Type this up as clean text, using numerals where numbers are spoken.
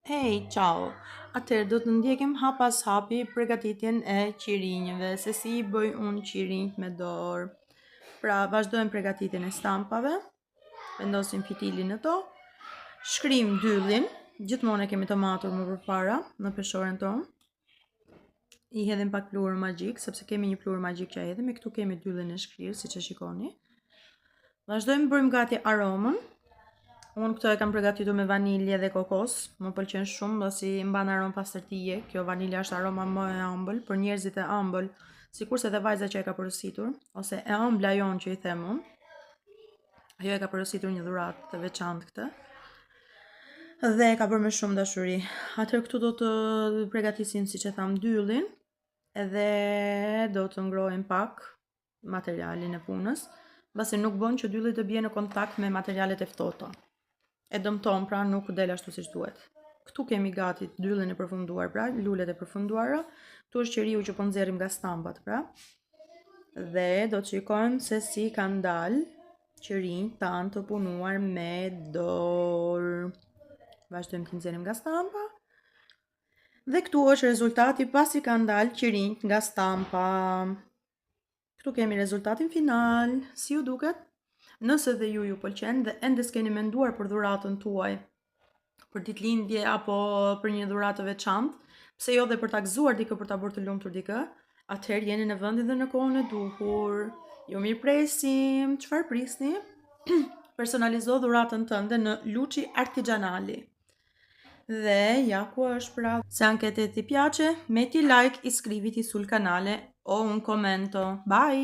Hey, ciao! Atëherë do të ndjekim hap pas hapi përgatitjen e qirinjve, se si I bëj unë qirinjt me dorë. Pra, vazhdojmë përgatitjen e stampave, vendosim fitilin në to, shkrim dyllin, gjithmonë e kemi të matur më përpara në peshoren tonë. I hedhim pak pluhur magjik, sepse kemi një pluhur magjik që hedhim, e këtu kemi dyllin e shkrirë, siç e shikoni. Vazhdojmë bëjmë gati aromën. Unë këto e kam përgatitur me vanilje dhe kokos, më pëlqen shumë, pasi mban aromë pastërtie. Kjo vanilja është aroma më e ëmbël për njerëzit e ëmbël, sikurse edhe vajza që e ka porositur, ose e ëmbla jon që I them unë. Ajo e ka porositur një dhuratë të veçantë këtë. Dhe e ka bërë me shumë dashuri. Atëherë këtu do të përgatisim, siç e tham, dyllin, edhe do të ngrohem pak materialin e punës, pasi nuk bën që dylli të bie në kontakt me materialet e ftohta. E dëmton, pra nuk del ashtu siç duhet. Këtu kemi gati dyllin e përfunduar, pra lulet e përfunduara. Këtu është qeriu që po nxjerrim nga stampat, pra. Dhe do të shikojmë se si kanë dalë qerinjt tanë të punuar me dorë. Vazhdojmë të nxjerrim nga stampa. Dhe këtu është rezultati pasi kanë dalë qerinjt nga stampa. Këtu kemi rezultatin final. Si ju duket? Nëse dhe ju pëlqen dhe ende s'keni menduar për dhuratën tuaj, për ditëlindje apo për një dhuratë të veçantë, pse jo dhe për ta gëzuar dikë, për ta bërë të lumtur dikë, atëherë jeni në vendin dhe në kohën e duhur. Ju mirëpresim, çfarë prisni? Personalizo dhuratën tënde në Luci Artigianali. Dhe ja ku është, pra. Se anche te ti piace, metti like, iscriviti sul canale o un commento. Bye!